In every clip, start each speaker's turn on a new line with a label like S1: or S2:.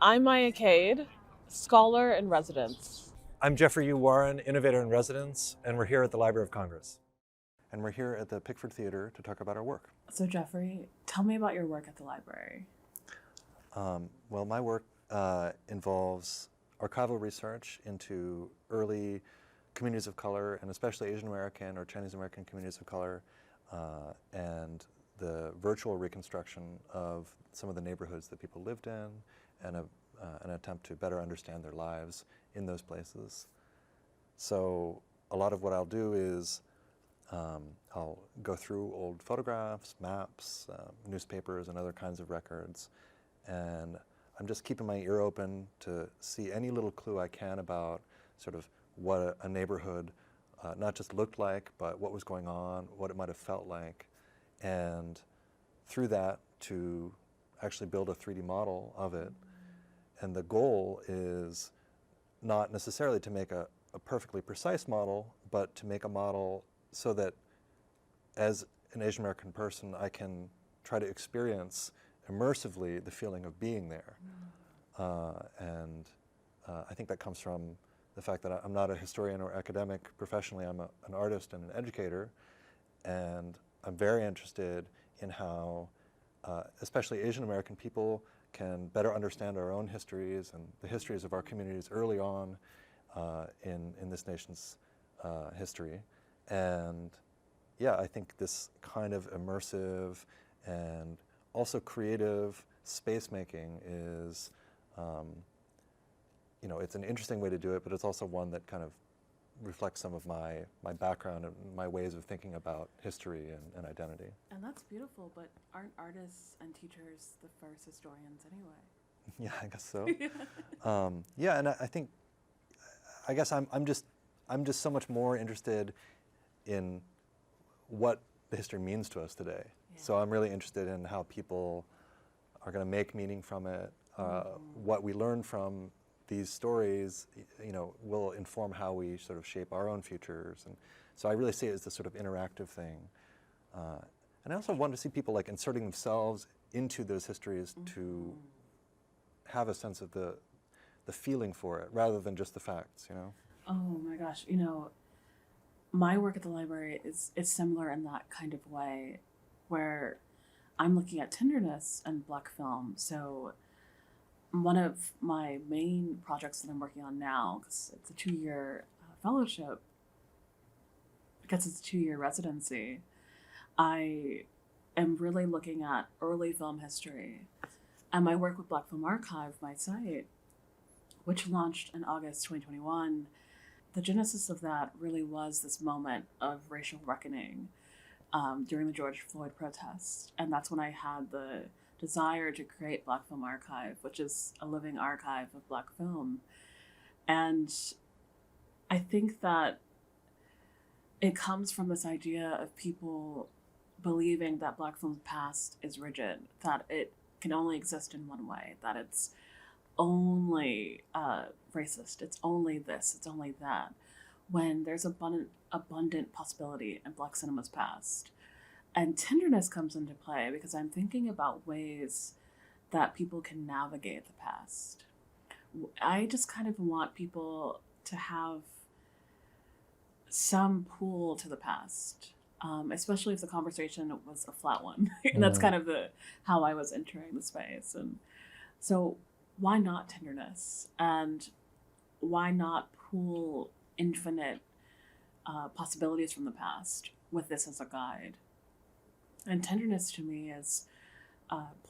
S1: I'm Maya Cade, scholar in residence.
S2: I'm Jeffrey Yoo Warren, Innovator in Residence, and we're here at the Library of Congress. And we're here at the Pickford Theater to talk about our work.
S1: So, Jeffrey, tell me about your work at the library.
S2: Well, my work involves archival research into early communities of color, and especially Asian American or Chinese American communities of color, and the virtual reconstruction of some of the neighborhoods that people lived in, and an attempt to better understand their lives in those places. So a lot of what I'll do is I'll go through old photographs, maps, newspapers, and other kinds of records, and I'm just keeping my ear open to see any little clue I can about sort of what a neighborhood not just looked like, but what was going on, what it might have felt like, and through that to actually build a 3D model of it. And the goal is not necessarily to make a perfectly precise model, but to make a model so that as an Asian American person, I can try to experience immersively the feeling of being there. I think that comes from the fact that I'm not a historian or academic professionally. I'm an artist and an educator, and I'm very interested in how especially Asian American people can better understand our own histories and the histories of our communities early on in this nation's history. And yeah, I think this kind of immersive and also creative space making is, it's an interesting way to do it, but it's also one that kind of reflects some of my background and my ways of thinking about history and identity.
S1: And that's beautiful, but aren't artists and teachers the first historians anyway?
S2: Yeah, I guess so. Yeah, and I guess I'm just so much more interested in what the history means to us today.
S1: Yeah.
S2: So I'm really interested in how people are going to make meaning from it. What we learn from these stories, will inform how we sort of shape our own futures. And so I really see it as this sort of interactive thing. And I also want to see people like inserting themselves into those histories to have a sense of the feeling for it rather than just the facts,
S1: Oh my gosh, my work at the library is similar in that kind of way, where I'm looking at Tenderness and Black film. So one of my main projects that I'm working on now, because it's a 2-year fellowship, because it's a 2-year residency, I am really looking at early film history. And my work with Black Film Archive, my site, which launched in August 2021, the genesis of that really was this moment of racial reckoning during the George Floyd protests. And that's when I had the desire to create Black Film Archive, which is a living archive of Black film. And I think that it comes from this idea of people believing that Black film's past is rigid, that it can only exist in one way, that it's only racist, it's only this, it's only that, when there's abundant possibility in Black cinema's past. And Tenderness comes into play because I'm thinking about ways that people can navigate the past. I just kind of want people to have some pull to the past, especially if the conversation was a flat one. And that's kind of how I was entering the space. And so why not Tenderness? And why not pull infinite possibilities from the past with this as a guide? And Tenderness to me is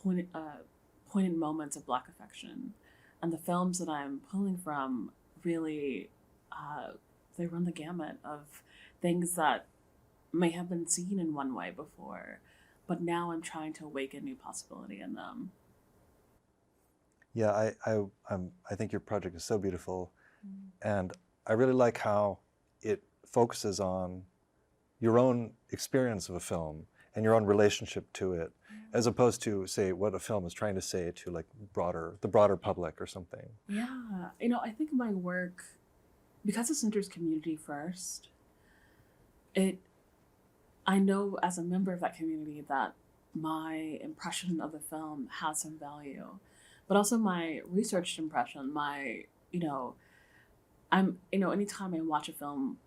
S1: poignant moments of Black affection. And the films that I'm pulling from really, they run the gamut of things that may have been seen in one way before, but now I'm trying to awaken new possibility in them.
S2: Yeah, I think your project is so beautiful, and I really like how it focuses on your own experience of a film and your own relationship to it, as opposed to, say, what a film is trying to say to like the broader public or something.
S1: Yeah, I think my work, because it centers community first, I know as a member of that community that my impression of the film has some value. but also my researched impression, my, you know, anytime I watch a film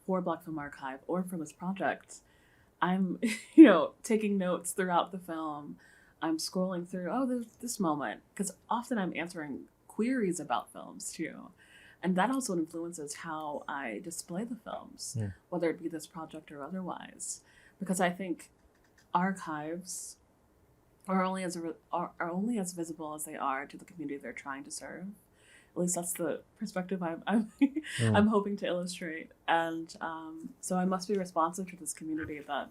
S1: for Black Film Archive or for this project, I'm, taking notes throughout the film. I'm scrolling through, oh, there's this moment. Because often I'm answering queries about films too. And that also influences how I display the films, whether it be this project or otherwise. Because I think archives are only as visible as they are to the community they're trying to serve. At least that's the perspective I'm hoping to illustrate. And so I must be responsive to this community that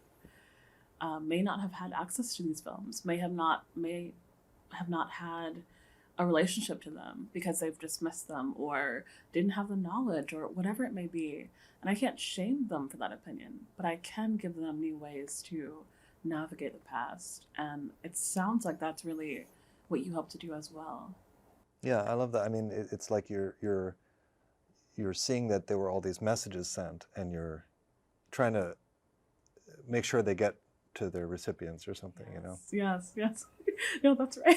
S1: may not have had access to these films, may have not had a relationship to them because they've dismissed them or didn't have the knowledge or whatever it may be. And I can't shame them for that opinion, but I can give them new ways to navigate the past. And it sounds like that's really what you hope to do as well.
S2: Yeah, I love that. I mean, it's like you're seeing that there were all these messages sent, and you're trying to make sure they get to their recipients or something,
S1: Yes. No, that's right.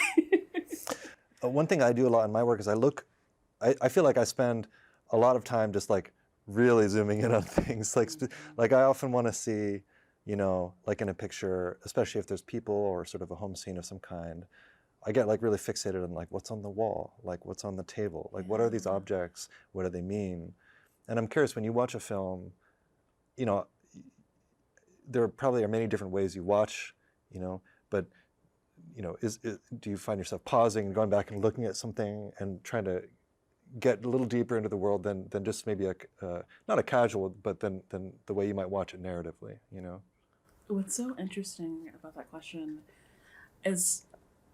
S2: One thing I do a lot in my work is I feel like I spend a lot of time just like really zooming in on things. Like I often want to see, like in a picture, especially if there's people or sort of a home scene of some kind, I get like really fixated on like what's on the wall, like what's on the table, like what are these objects, what do they mean? And I'm curious, when you watch a film, there probably are many different ways you watch, but do you find yourself pausing and going back and looking at something and trying to get a little deeper into the world than just maybe not a casual, but than the way you might watch it narratively,
S1: What's so interesting about that question is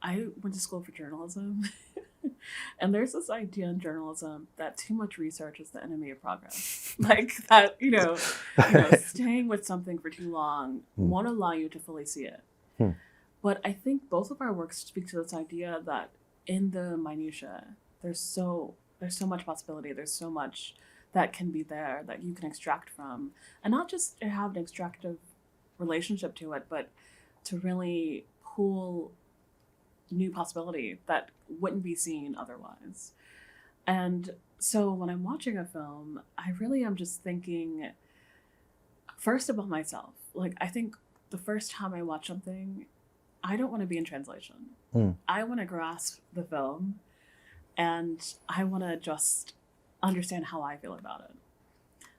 S1: I went to school for journalism, and there's this idea in journalism that too much research is the enemy of progress. Like that, staying with something for too long won't allow you to fully see it. But I think both of our works speak to this idea that in the minutiae, there's so much possibility. There's so much that can be there that you can extract from, and not just have an extractive relationship to it, but to really pull new possibility that wouldn't be seen otherwise. And so when I'm watching a film, I really am just thinking first about myself. Like, I think the first time I watch something, I don't want to be in translation. I want to grasp the film, and I want to just understand how I feel about it.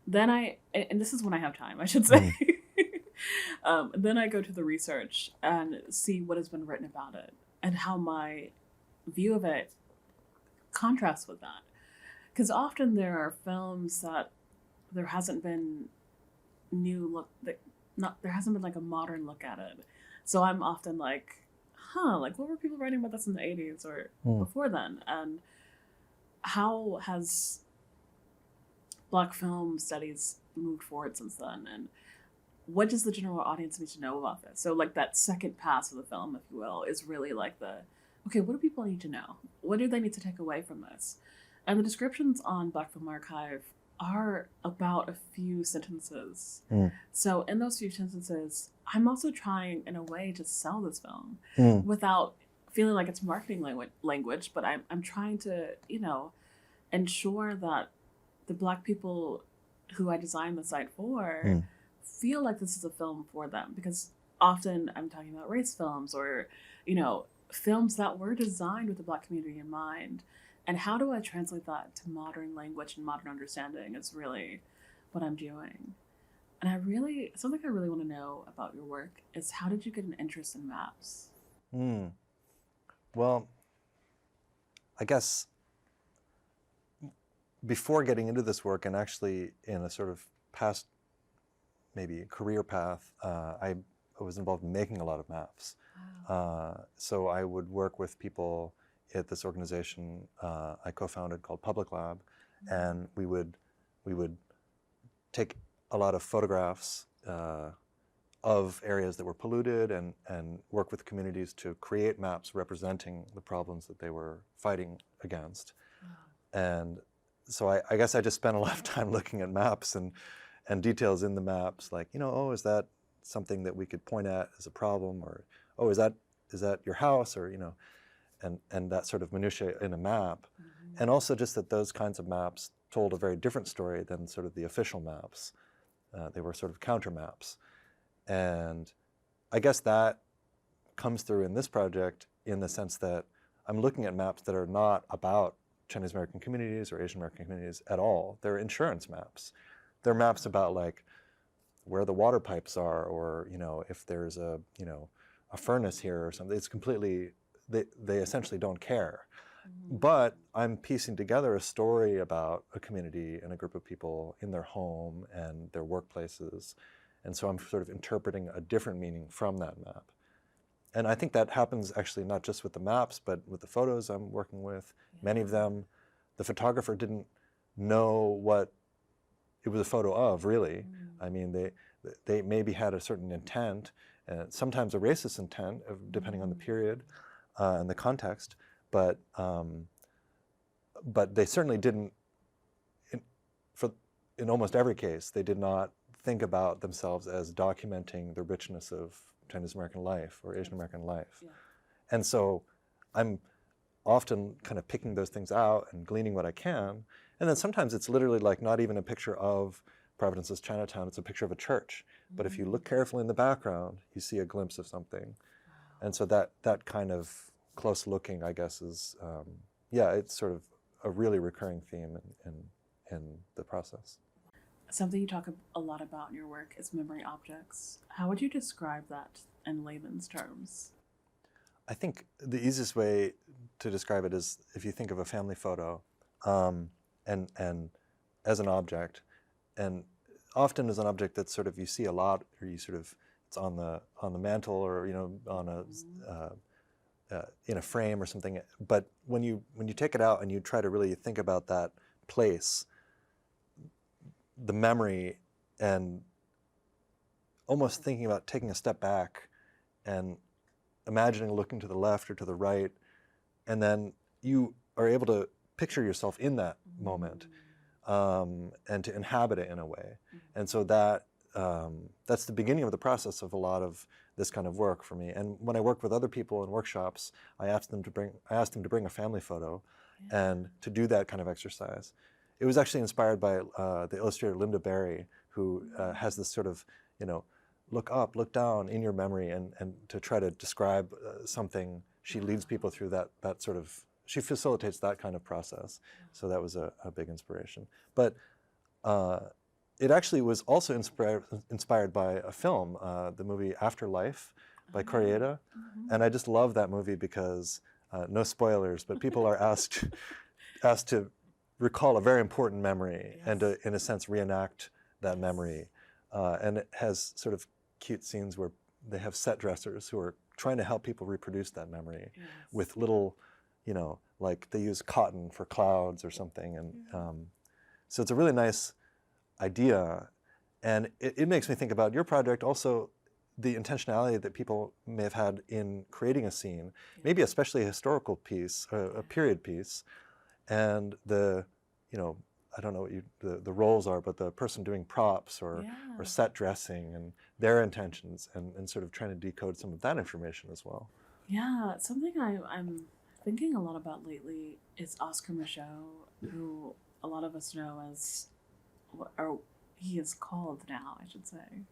S1: Then and this is when I have time, I should say. Then I go to the research and see what has been written about it and how my view of it contrasts with that. Because often there are films that there hasn't been there hasn't been like a modern look at it. So I'm often like, like what were people writing about this in the 80s or before then? And how has Black film studies moved forward since then? And what does the general audience need to know about this? So like that second pass of the film, if you will, is really like okay, what do people need to know? What do they need to take away from this? And the descriptions on Black Film Archive are about a few sentences. So in those few sentences, I'm also trying in a way to sell this film without feeling like it's marketing language, but I'm trying to, ensure that the Black people who I designed the site for feel like this is a film for them, because often I'm talking about race films or, films that were designed with the Black community in mind. And how do I translate that to modern language and modern understanding is really what I'm doing. And something I really want to know about your work is, how did you get an interest in maps?
S2: Well, I guess before getting into this work, and actually in a sort of past, maybe career path, I was involved in making a lot of maps.
S1: Wow.
S2: So I would work with people at this organization I co-founded called Public Lab, and we would take a lot of photographs of areas that were polluted and work with communities to create maps representing the problems that they were fighting against. Wow. And so I guess I just spent a lot of time looking at maps and details in the maps, like, is that something that we could point at as a problem, or is that your house, or and that sort of minutiae in a map. And also just that those kinds of maps told a very different story than sort of the official maps. They were sort of counter maps. And I guess that comes through in this project in the sense that I'm looking at maps that are not about Chinese American communities or Asian American communities at all. They're insurance maps. They're maps about like where the water pipes are, or if there's a furnace here or something. It's completely, they essentially don't care. But I'm piecing together a story about a community and a group of people in their home and their workplaces. And so I'm sort of interpreting a different meaning from that map. And I think that happens actually not just with the maps, but with the photos I'm working with. Many of them, the photographer didn't know what it was a photo of, really. I mean, they maybe had a certain intent, sometimes a racist intent, depending on the period and the context. But they certainly didn't, in almost every case, they did not think about themselves as documenting the richness of Chinese American life or Asian American life. And so I'm often kind of picking those things out and gleaning what I can. And then sometimes it's literally like not even a picture of Providence's Chinatown, it's a picture of a church. But if you look carefully in the background, you see a glimpse of something. And so that kind of close looking, I guess, is, it's sort of a really recurring theme in the process.
S1: Something you talk a lot about in your work is memory objects. How would you describe that in layman's terms?
S2: I think the easiest way to describe it is if you think of a family photo and as an object, and often as an object that sort of you see a lot, or you sort of, it's on the mantle, or on a in a frame or something. But when you take it out and you try to really think about that place, the memory, and almost thinking about taking a step back and imagining looking to the left or to the right, and then you are able to picture yourself in that moment and to inhabit it in a way. And so that's the beginning of the process of a lot of this kind of work for me. And when I work with other people in workshops, I ask them to bring a family photo and to do that kind of exercise. It was actually inspired by the illustrator Linda Barry, who has this sort of, look up, look down in your memory, and to try to describe something. She leads people through that sort of, she facilitates that kind of process. So that was a big inspiration. But it actually was also inspired by a film, the movie Afterlife by Koreeda. And I just love that movie because, no spoilers, but people are asked to recall a very important memory and to, in a sense, reenact that memory. And it has sort of cute scenes where they have set dressers who are trying to help people reproduce that memory with little, like they use cotton for clouds or something. And so it's a really nice idea. And it makes me think about your project, also the intentionality that people may have had in creating a scene, maybe especially a historical piece, a period piece, and the, I don't know what the roles are, but the person doing props or set dressing and their intentions, and sort of trying to decode some of that information as well.
S1: Yeah, something I'm thinking a lot about lately is Oscar Micheaux, who a lot of us know as, or he is called now, I should say,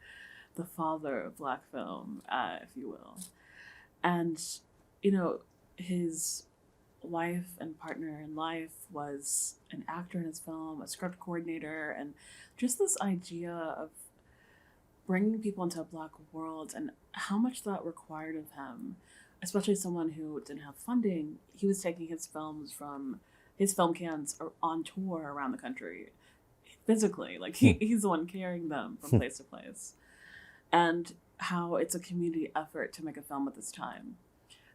S1: the father of Black film, if you will. And, his wife and partner in life was an actor in his film, a script coordinator, and just this idea of bringing people into a Black world and how much that required of him, especially someone who didn't have funding. He was taking his films from his film cans on tour around the country, physically, like he's the one carrying them from place to place. And how it's a community effort to make a film at this time.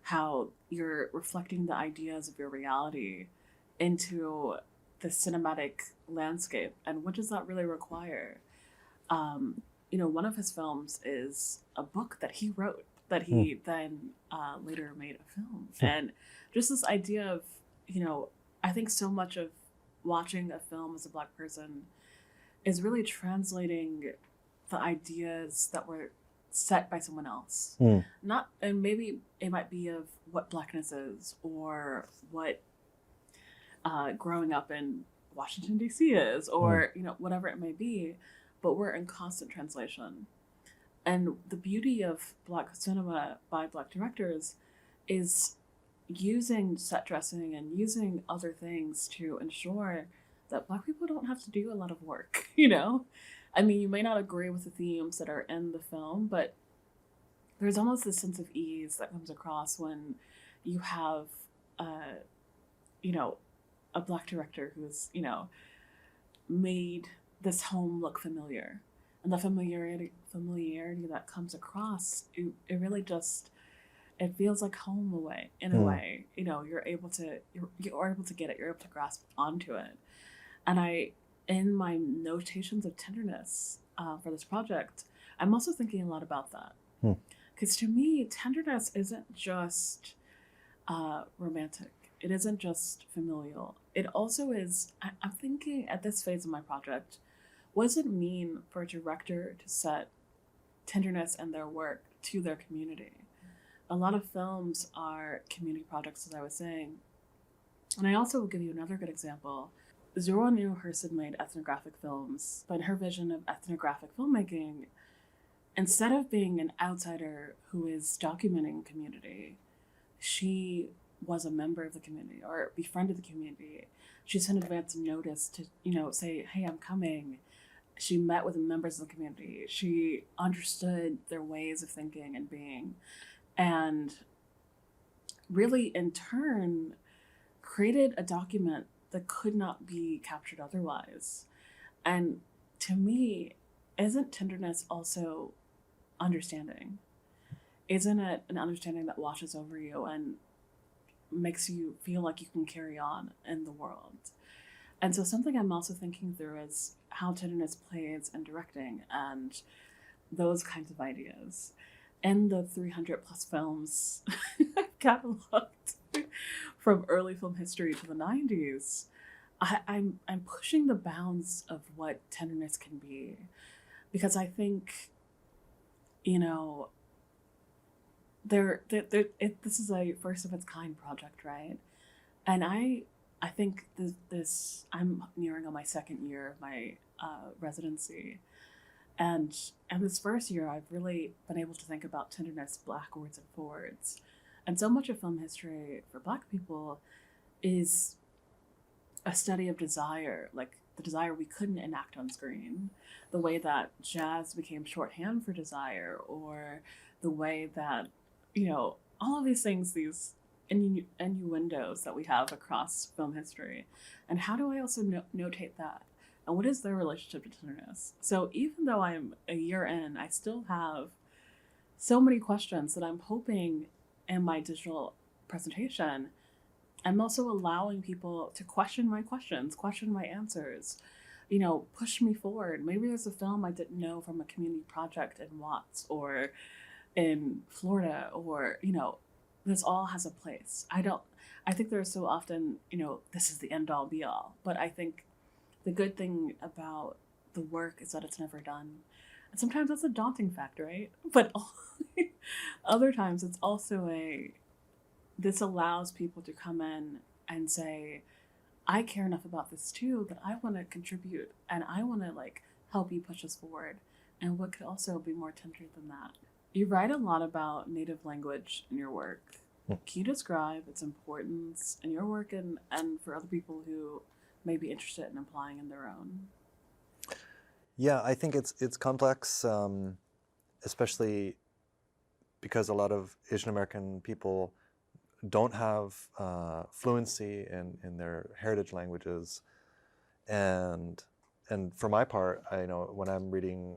S1: How you're reflecting the ideas of your reality into the cinematic landscape, and what does that really require? One of his films is a book that he wrote that he then later made a film. And just this idea of, I think so much of watching a film as a Black person is really translating the ideas that were set by someone else. Not, and maybe it might be of what Blackness is, or what growing up in Washington D.C. is, or whatever it may be, but we're in constant translation. And the beauty of Black cinema by Black directors is using set dressing and using other things to ensure that Black people don't have to do a lot of work, I mean, you may not agree with the themes that are in the film, but there's almost this sense of ease that comes across when you have, a Black director who's, made this home look familiar. And the familiarity that comes across, it really just, it feels like home in a way. You're able to get it, you're able to grasp onto it. And in my notations of Tenderness for this project, I'm also thinking a lot about that. Because to me, Tenderness isn't just romantic. It isn't just familial. It also is, I'm thinking at this phase of my project, what does it mean for a director to set tenderness and their work to their community? A lot of films are community projects, as I was saying. And I also will give you another good example. Zora Neale Hurston made ethnographic films, but in her vision of ethnographic filmmaking, instead of being an outsider who is documenting community, she was a member of the community or befriended the community. She sent advance notice to, say, hey, I'm coming. She met with members of the community. She understood their ways of thinking and being, and really in turn created a document that could not be captured otherwise. And to me, isn't tenderness also understanding? Isn't it an understanding that washes over you and makes you feel like you can carry on in the world? And so something I'm also thinking through is how tenderness plays in directing and those kinds of ideas. In the 300 plus films I've cataloged from early film history to the 90s, I'm pushing the bounds of what tenderness can be, because I think, this is a first of its kind project, right? And I think this I'm nearing on my second year of my residency, and this first year I've really been able to think about tenderness backwards and forwards. And so much of film history for Black people is a study of desire, like the desire we couldn't enact on screen, the way that jazz became shorthand for desire, or the way that, all of these things, these innuendos that we have across film history. And how do I also notate that? And what is their relationship to tenderness? So even though I'm a year in, I still have so many questions that I'm hoping in my digital presentation, I'm also allowing people to question my questions, question my answers, push me forward. Maybe there's a film I didn't know from a community project in Watts or in Florida, or, this all has a place. I think there's so often, this is the end all be all, but I think the good thing about the work is that it's never done. And sometimes that's a daunting fact, right? But other times it's also this allows people to come in and say, I care enough about this too that I want to contribute and I want to help you push us forward. And what could also be more tender than that? You write a lot about native language in your work. Can you describe its importance in your work and for other people who may be interested in applying in their own?
S2: Yeah, I think it's complex, especially because a lot of Asian American people don't have fluency in their heritage languages, and for my part, I know when I'm reading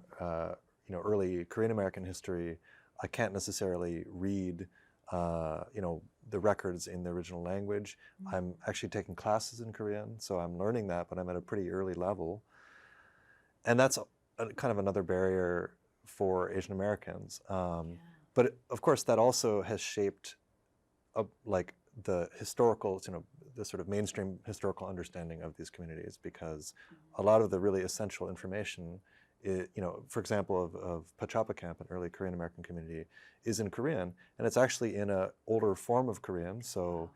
S2: early Korean American history, I can't necessarily read the records in the original language. Mm-hmm. I'm actually taking classes in Korean, so I'm learning that, but I'm at a pretty early level, and that's kind of another barrier for Asian Americans. But of course, that also has shaped the historical, the sort of mainstream historical understanding of these communities, because a lot of the really essential information for example, of Pachapa Camp, an early Korean American community, is in Korean, and it's actually in an older form of Korean. So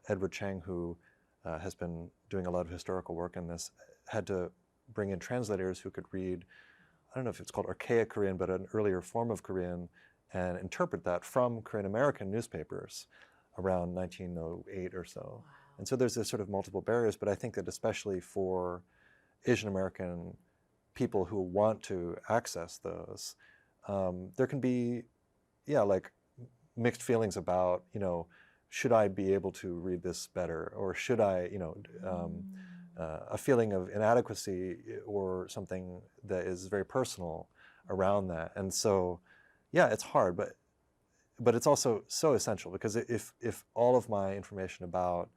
S2: Edward Chang, who has been doing a lot of historical work in this, had to bring in translators who could read, I don't know if it's called archaic Korean, but an earlier form of Korean, and interpret that from Korean American newspapers around 1908 or so.
S1: Wow.
S2: And so there's this sort of multiple barriers, but I think that especially for Asian American people who want to access those, there can be, like mixed feelings about, should I be able to read this better, or should I, a feeling of inadequacy or something that is very personal around that. And so, it's hard, but it's also so essential, because if all of my information about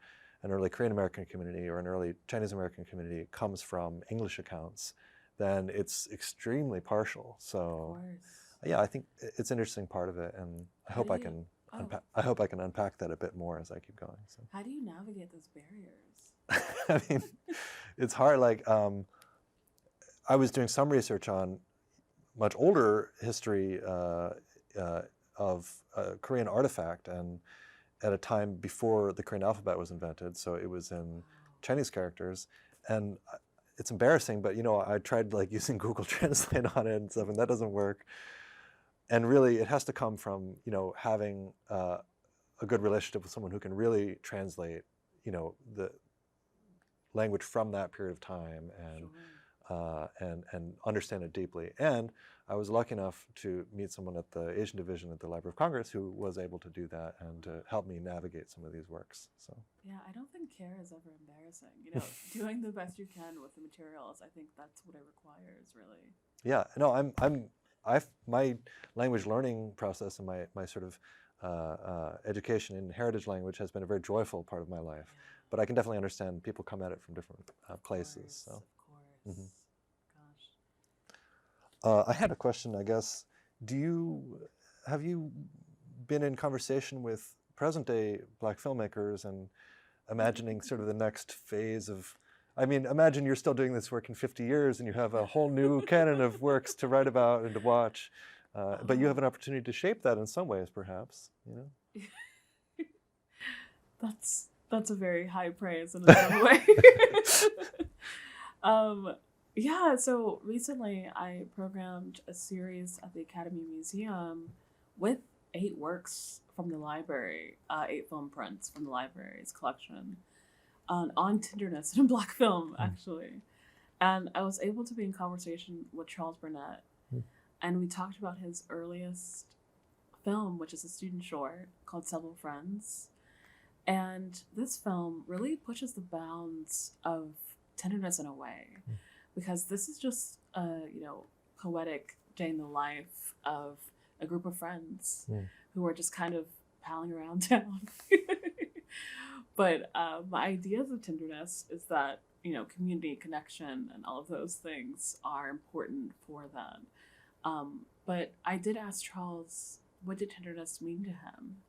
S2: an early Korean American community or an early Chinese American community comes from English accounts, then it's extremely partial. So, I think it's an interesting part of it, and I hope I can unpack that a bit more as I keep going. So.
S1: How do you navigate those barriers?
S2: I mean, it's hard. Like, I was doing some research on much older history of a Korean artifact, and at a time before the Korean alphabet was invented, so it was in Chinese characters, and it's embarrassing, but I tried like using Google Translate on it and stuff, and that doesn't work. And really, it has to come from having a good relationship with someone who can really translate the language from that period of time, and and understand it deeply. And I was lucky enough to meet someone at the Asian division at the Library of Congress who was able to do that and to help me navigate some of these works. So
S1: yeah, I don't think care is ever embarrassing. Doing the best you can with the materials, I think that's what it requires, really.
S2: Yeah, no, my language learning process and my sort of education in heritage language has been a very joyful part of my life.
S1: Yeah.
S2: But I can definitely understand people come at it from different places. So.
S1: Of course.
S2: Mm-hmm.
S1: Gosh.
S2: I had a question, I guess. Have you been in conversation with present-day Black filmmakers and imagining sort of the next phase of, imagine you're still doing this work in 50 years and you have a whole new canon of works to write about and to watch, but you have an opportunity to shape that in some ways, perhaps,
S1: That's a very high praise in a certain way. So recently I programmed a series at the Academy Museum with 8 works from the library, 8 film prints from the library's collection, on Tenderness in Black film, actually. And I was able to be in conversation with Charles Burnett, and we talked about his earliest film, which is a student short called Several Friends. And this film really pushes the bounds of tenderness in a way, because this is just a poetic day in the life of a group of friends who are just kind of palling around town. But my ideas of tenderness is that community, connection, and all of those things are important for that. But I did ask Charles, what did tenderness mean to him?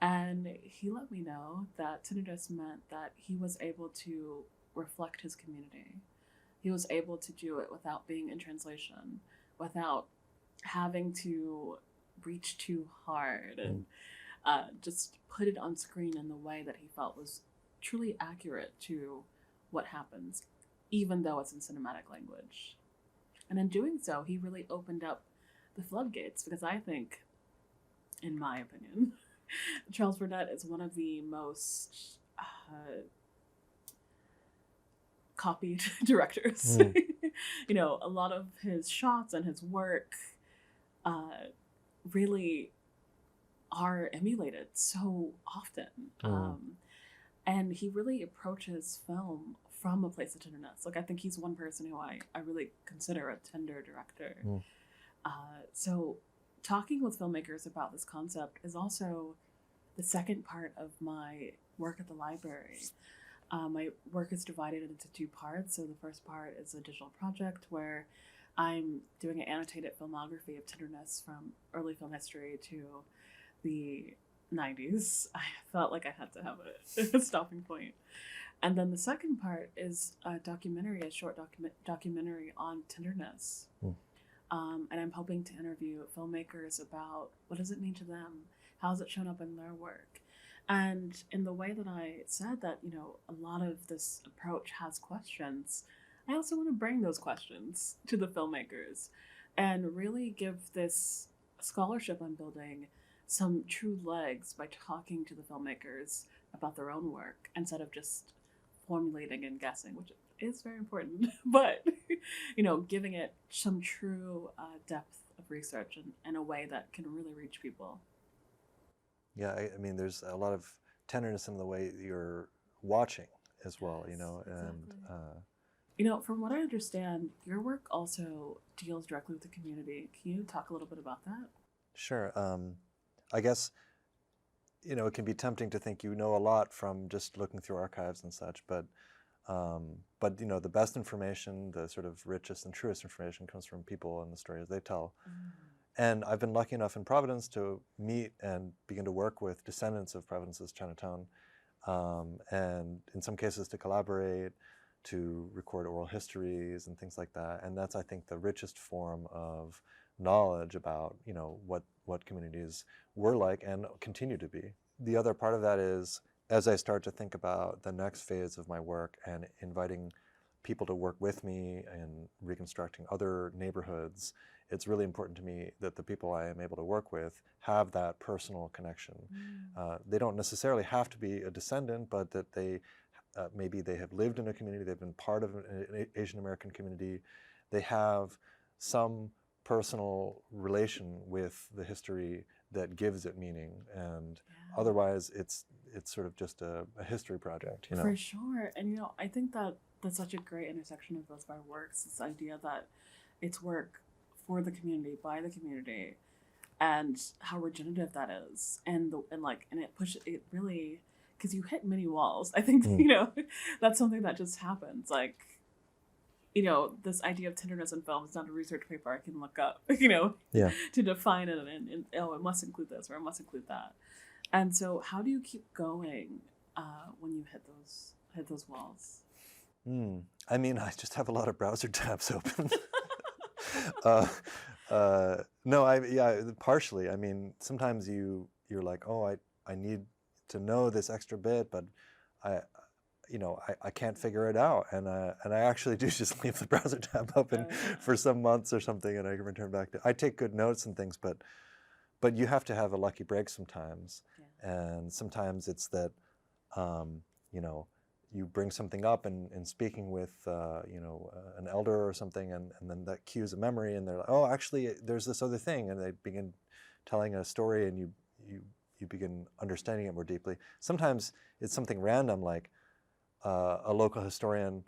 S1: And he let me know that tenderness meant that he was able to reflect his community. He was able to do it without being in translation, without having to reach too hard and just put it on screen in the way that he felt was truly accurate to what happens, even though it's in cinematic language. And in doing so, he really opened up the floodgates, because I think, in my opinion, Charles Burnett is one of the most copied directors. A lot of his shots and his work really are emulated so often. And he really approaches film from a place of tenderness. Like, I think he's one person who I really consider a tender director. So talking with filmmakers about this concept is also the second part of my work at the library. My work is divided into 2 parts. So the first part is a digital project where I'm doing an annotated filmography of tenderness from early film history to the 90s. I felt like I had to have a stopping point. And then the second part is a short documentary on Tenderness. And I'm hoping to interview filmmakers about what does it mean to them? How has it shown up in their work? And in the way that I said that, a lot of this approach has questions, I also want to bring those questions to the filmmakers and really give this scholarship I'm building some true legs by talking to the filmmakers about their own work instead of just formulating and guessing, which is very important, but giving it some true depth of research in a way that can really reach people.
S2: Yeah, I mean, there's a lot of tenderness in the way you're watching as well,
S1: Yes,
S2: and
S1: exactly. From what I understand, your work also deals directly with the community. Can you talk a little bit about that?
S2: sure. I guess, it can be tempting to think you know a lot from just looking through archives and such, but the best information, the sort of richest and truest information comes from people and the stories they tell. And I've been lucky enough in Providence to meet and begin to work with descendants of Providence's Chinatown, and in some cases to collaborate, to record oral histories and things like that. And that's, I think, the richest form of knowledge about, what communities were like and continue to be. The other part of that is, as I start to think about the next phase of my work and inviting people to work with me in reconstructing other neighborhoods, it's really important to me that the people I am able to work with have that personal connection. They don't necessarily have to be a descendant, but that maybe they have lived in a community, they've been part of an Asian American community, they have some personal relation with the history that gives it meaning, and otherwise it's sort of just a history project.
S1: For sure. And I think that that's such a great intersection of both of our works, this idea that it's work for the community, by the community, and how regenerative that is, and it really, because you hit many walls. I think that's something that just happens. This idea of tenderness in film is not a research paper I can look up, to define it, and it must include this or it must include that. And so, how do you keep going when you hit those walls?
S2: I mean, I just have a lot of browser tabs open. No, partially. I mean, sometimes you're like, oh, I need to know this extra bit, but I can't figure it out, and I actually do just leave the browser tab open for some months or something, and I can return back to. I take good notes and things, but you have to have a lucky break sometimes, and sometimes it's that you bring something up in speaking with an elder or something, and then that cues a memory, and they're like, oh, actually, there's this other thing, and they begin telling a story, and you begin understanding it more deeply. Sometimes it's something random, like a local historian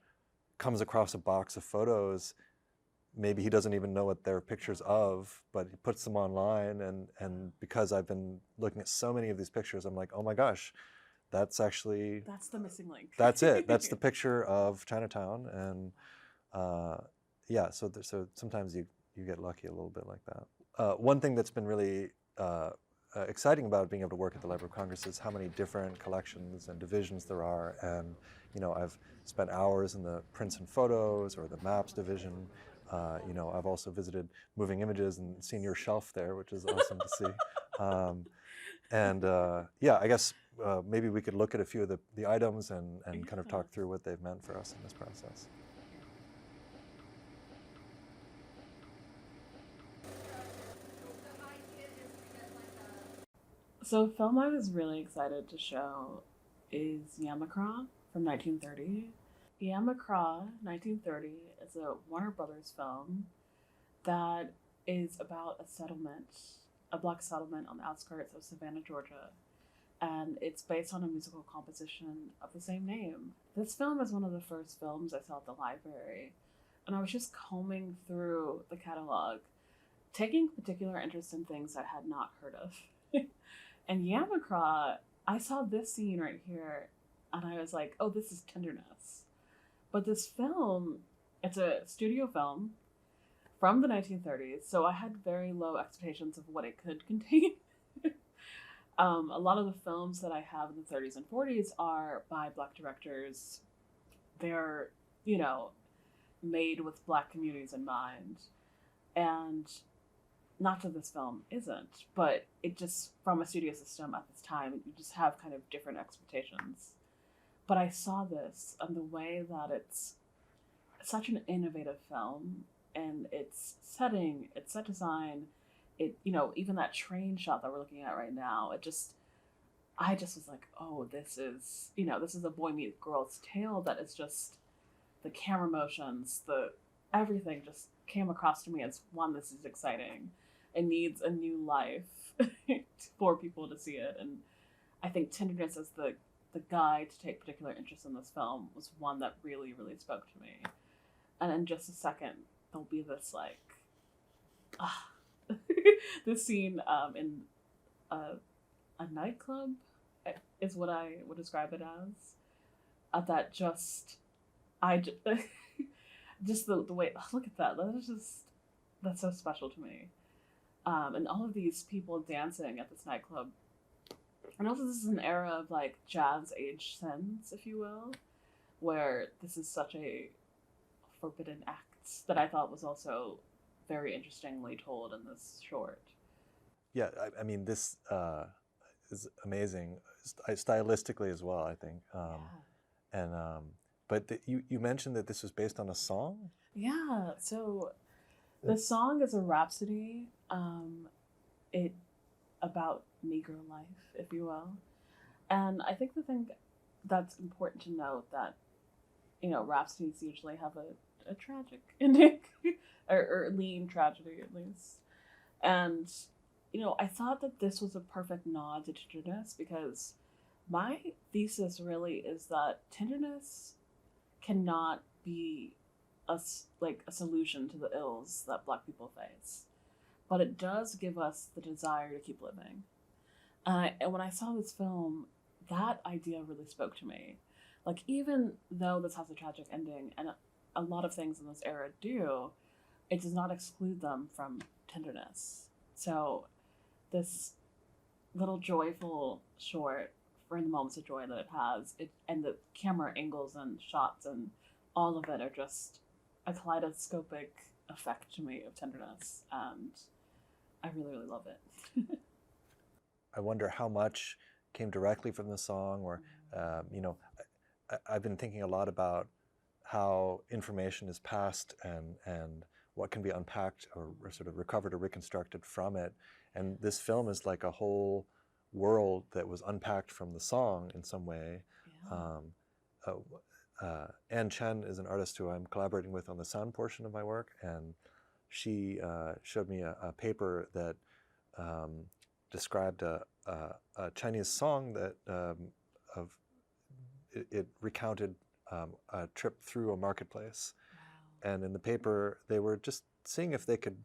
S2: comes across a box of photos. Maybe he doesn't even know what they're pictures of, but he puts them online, and because I've been looking at so many of these pictures, I'm like, oh my gosh, that's
S1: the missing link.
S2: That's it. That's the picture of Chinatown, and so sometimes you get lucky a little bit like that. One thing that's been really exciting about being able to work at the Library of Congress is how many different collections and divisions there are, and I've spent hours in the prints and photos or the maps division. I've also visited moving images and seen your shelf there, which is awesome to see. I guess maybe we could look at a few of the items and kind of talk through what they've meant for us in this process.
S1: So, a film I was really excited to show is Yamacraw from 1930. Yamacraw, 1930, is a Warner Brothers film that is about a black settlement on the outskirts of Savannah, Georgia. And it's based on a musical composition of the same name. This film is one of the first films I saw at the library. And I was just combing through the catalog, taking particular interest in things I had not heard of. And Yamacraw, I saw this scene right here, and I was like, oh, this is Tenderness. But this film, it's a studio film from the 1930s, so I had very low expectations of what it could contain. A lot of the films that I have in the 30s and 40s are by Black directors. They're, you know, made with Black communities in mind. And not that this film isn't, but it just, from a studio system at this time, you just have kind of different expectations. But I saw this and the way that it's such an innovative film, and its setting, its set design, it, you know, even that train shot that we're looking at right now, it just, I just was like, oh, this is, you know, this is a boy meets girl's tale that is just, the camera motions, the everything just came across to me as one, this is exciting. It needs a new life for people to see it. And I think Tenderness as the guide to take particular interest in this film was one that really, really spoke to me. And in just a second, there'll be this like, ah, this scene in a nightclub is what I would describe it as. That just, just the way, oh, look at that. That's so special to me. And all of these people dancing at this nightclub. And also, this is an era of like jazz age sense, if you will, where this is such a forbidden act that I thought was also very interestingly told in this short.
S2: Yeah, I mean, this is amazing, stylistically as well, I think. And but you mentioned that this was based on a song?
S1: Yeah, so the song is a rhapsody, it about Negro life, if you will. And I think the thing that's important to note that, you know, rhapsodies usually have a tragic ending, or lean tragedy at least. And, you know, I thought that this was a perfect nod to Tenderness, because my thesis really is that Tenderness cannot be like a solution to the ills that Black people face, but it does give us the desire to keep living. And when I saw this film, that idea really spoke to me. Like, even though this has a tragic ending, and a lot of things in this era do, it does not exclude them from tenderness. So this little joyful short, for the moments of joy that it has, and the camera angles and shots and all of it are just a kaleidoscopic effect to me of tenderness, and I really, really love it.
S2: I wonder how much came directly from the song, or you know, I've been thinking a lot about how information is passed and what can be unpacked or sort of recovered or reconstructed from it. And this film is like a whole world that was unpacked from the song in some way.
S1: Yeah.
S2: Ann Chen is an artist who I'm collaborating with on the sound portion of my work, and she showed me a paper that described a Chinese song that it recounted a trip through a marketplace.
S1: Wow.
S2: And in the paper, they were just seeing if they could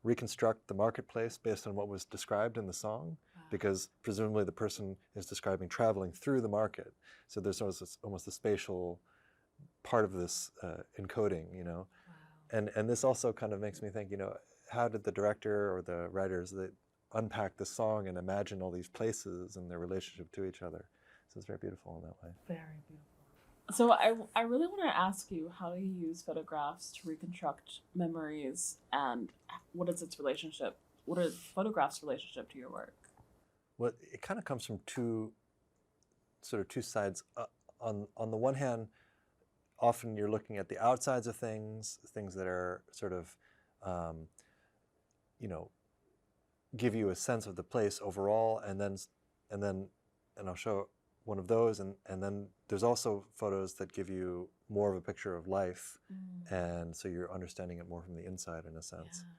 S2: reconstruct the marketplace based on what was described in the song,
S1: Wow.
S2: because presumably the person is describing traveling through the market. So there's almost a spatial part of this encoding, you know.
S1: Wow.
S2: And this also kind of makes me think, you know, how did the director or the writers that unpack the song and imagine all these places and their relationship to each other? So it's very beautiful in that way.
S1: Very beautiful. So I really want to ask you, how do you use photographs to reconstruct memories, and what is its relationship? What is photographs' relationship to your work?
S2: Well, it kind of comes from two sides. On the one hand, often you're looking at the outsides of things that are sort of, you know, give you a sense of the place overall, and I'll show one of those, and then there's also photos that give you more of a picture of life, and so you're understanding it more from the inside in a sense.
S1: Yeah.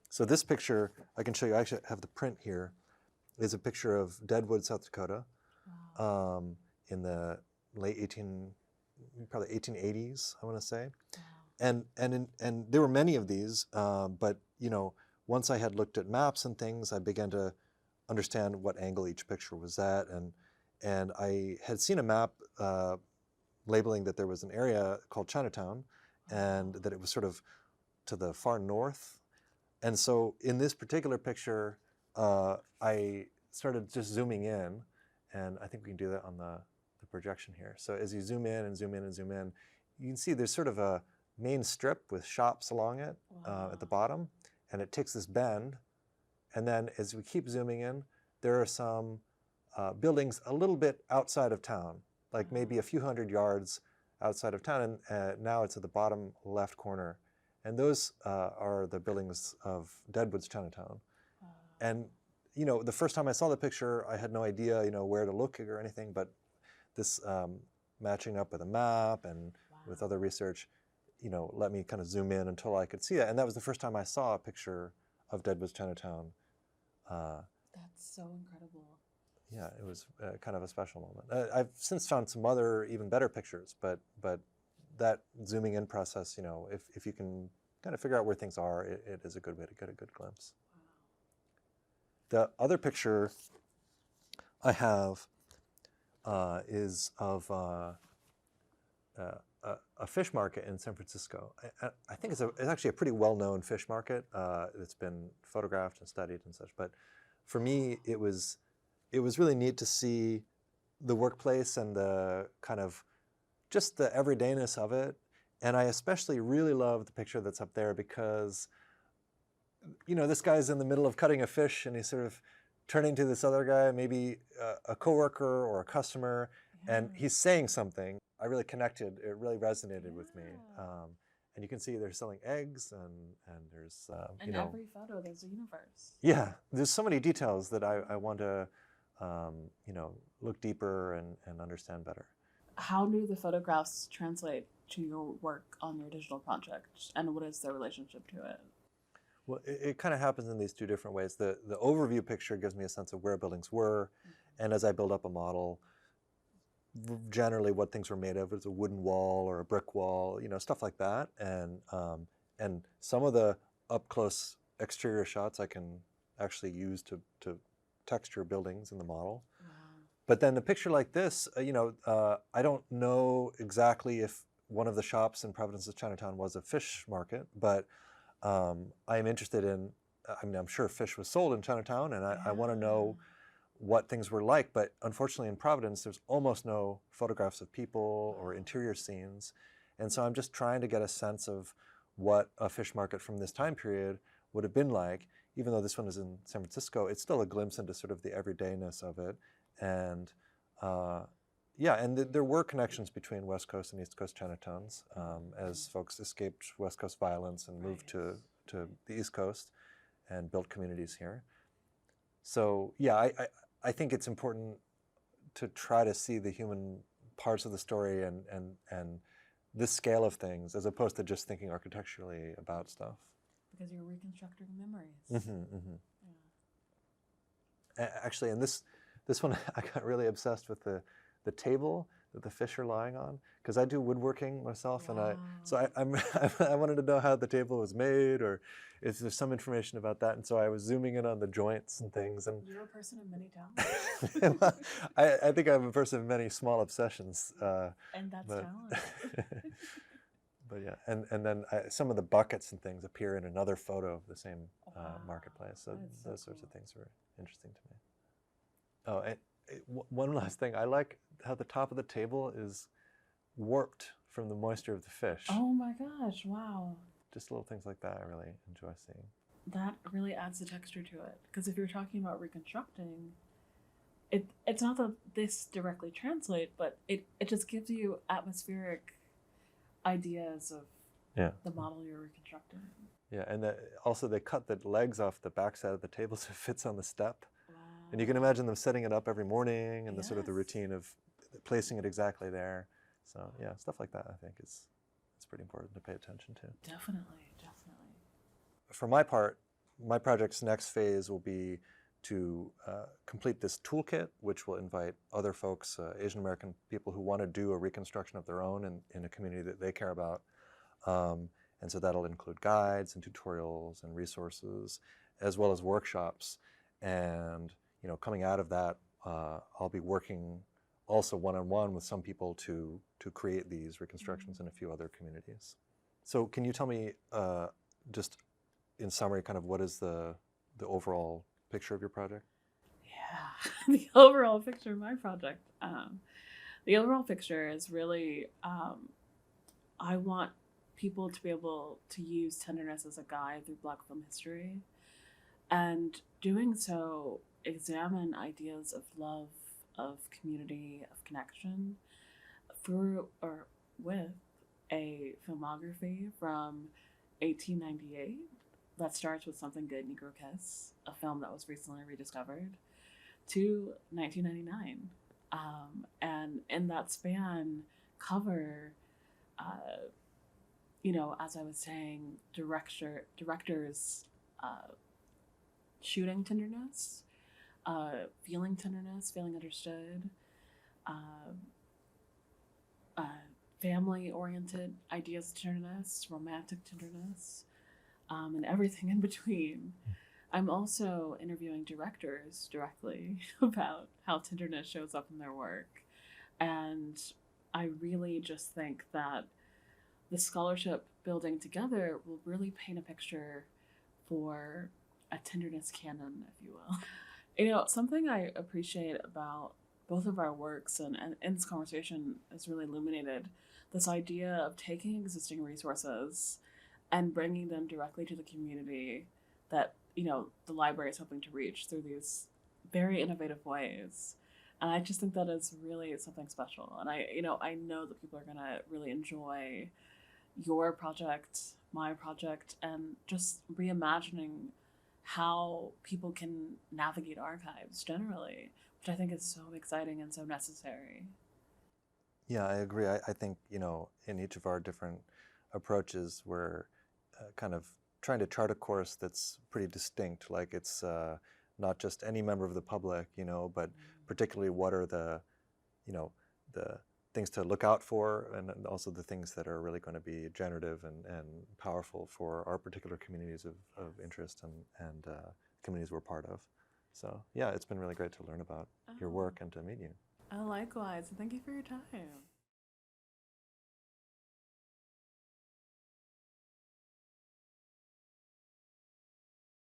S2: So this picture, I can show you, I actually have the print here, is a picture of Deadwood, South Dakota,
S1: Wow.
S2: in the late 1880s, I want to say.
S1: Wow.
S2: And there were many of these, but you know, once I had looked at maps and things, I began to understand what angle each picture was at, and I had seen a map labeling that there was an area called Chinatown, and that it was sort of to the far north. And so in this particular picture, I started just zooming in, and I think we can do that on the projection here. So as you zoom in and zoom in and zoom in, you can see there's sort of a main strip with shops along it at the bottom, and it takes this bend. And then as we keep zooming in, there are some buildings a little bit outside of town, like maybe a few hundred yards outside of town, and now it's at the bottom left corner. And those are the buildings of Deadwood's Chinatown. And you know, the first time I saw the picture, I had no idea, you know, where to look or anything, but this matching up with a map and with other research, you know, let me kind of zoom in until I could see it. And that was the first time I saw a picture of Deadwood's Chinatown.
S1: That's so incredible.
S2: Yeah, it was kind of a special moment. I've since found some other even better pictures, but that zooming in process, you know, if you can kind of figure out where things are, it is a good way to get a good glimpse. Wow. The other picture I have is of a fish market in San Francisco. I think it's actually a pretty well-known fish market. It's been photographed and studied and such. But for me, it was really neat to see the workplace and the kind of just the everydayness of it. And I especially really love the picture that's up there because, you know, this guy's in the middle of cutting a fish and he's sort of turning to this other guy, maybe a coworker or a customer, and he's saying something. I really connected. It really resonated with me. And you can see they're selling eggs, and there's
S1: in every photo there's a universe.
S2: Yeah, there's so many details that I want to you know, look deeper and understand better.
S1: How do the photographs translate to your work on your digital project, and what is their relationship to it?
S2: Well, it kind of happens in these two different ways. The overview picture gives me a sense of where buildings were, and as I build up a model, generally what things were made of is a wooden wall or a brick wall, you know, stuff like that. And some of the up close exterior shots I can actually use to texture buildings in the model. Wow. But then a picture like this, you know, I don't know exactly if one of the shops in Providence's Chinatown was a fish market, but I'm interested in, I mean, I'm sure fish was sold in Chinatown, and I want to know what things were like, but unfortunately in Providence, there's almost no photographs of people or interior scenes. And so I'm just trying to get a sense of what a fish market from this time period would have been like. Even though this one is in San Francisco, it's still a glimpse into sort of the everydayness of it. And yeah, and there were connections between West Coast and East Coast Chinatowns as folks escaped West Coast violence and moved to the East Coast and built communities here. So yeah, I think it's important to try to see the human parts of the story and this scale of things, as opposed to just thinking architecturally about stuff.
S1: Because you're reconstructing memories.
S2: Mm-hmm, mm-hmm. Yeah. Actually, in this one, I got really obsessed with the table that the fish are lying on, because I do woodworking myself,
S1: Wow.
S2: and I wanted to know how the table was made, or if there's some information about that, and so I was zooming in on the joints and things. And
S1: you're a person of many talents.
S2: well, I think I'm a person of many small obsessions.
S1: And that's talent.
S2: But yeah, and then some of the buckets and things appear in another photo of the same marketplace. So those sorts of things were interesting to me. Oh, and one last thing. I like how the top of the table is warped from the moisture of the fish.
S1: Oh my gosh, wow.
S2: Just little things like that I really enjoy seeing.
S1: That really adds the texture to it. Because if you're talking about reconstructing, it's not that this directly translate, but it just gives you atmospheric ideas of the model you're reconstructing.
S2: Yeah, and also they cut the legs off the backside of the table so it fits on the step.
S1: Wow.
S2: And you can imagine them setting it up every morning and the sort of the routine of placing it exactly there. So yeah, stuff like that I think it's pretty important to pay attention to.
S1: Definitely, definitely.
S2: For my part, my project's next phase will be to complete this toolkit, which will invite other folks, Asian American people who want to do a reconstruction of their own in a community that they care about. And so that'll include guides and tutorials and resources, as well as workshops. And you know, coming out of that, I'll be working also one-on-one with some people to create these reconstructions in a few other communities. So can you tell me, just in summary, kind of what is the overall picture of your project?
S1: the overall picture of my project. The overall picture is really, I want people to be able to use Tenderness as a guide through Black film history, and doing so, examine ideas of love, of community, of connection through or with a filmography from 1898 that starts with Something Good, Negro Kiss, a film that was recently rediscovered, to 1999. And in that span, cover, as I was saying, directors shooting tenderness, feeling tenderness, feeling understood, uh, family-oriented ideas of tenderness, romantic tenderness, and everything in between. I'm also interviewing directors directly about how tenderness shows up in their work. And I really just think that the scholarship building together will really paint a picture for a tenderness canon, if you will. Something I appreciate about both of our works and in this conversation has really illuminated this idea of taking existing resources and bringing them directly to the community that the library is hoping to reach through these very innovative ways. And I just think that is really something special. And I know that people are going to really enjoy your project, my project, and just reimagining how people can navigate archives generally, which I think is so exciting and so necessary.
S2: Yeah, I agree. I think, in each of our different approaches, we're kind of trying to chart a course that's pretty distinct. Like it's not just any member of the public, but particularly what are the things to look out for, and also the things that are really going to be generative and powerful for our particular communities of interest and communities we're part of. So yeah, it's been really great to learn about your work and to meet you.
S1: Oh, likewise. Thank you for your time.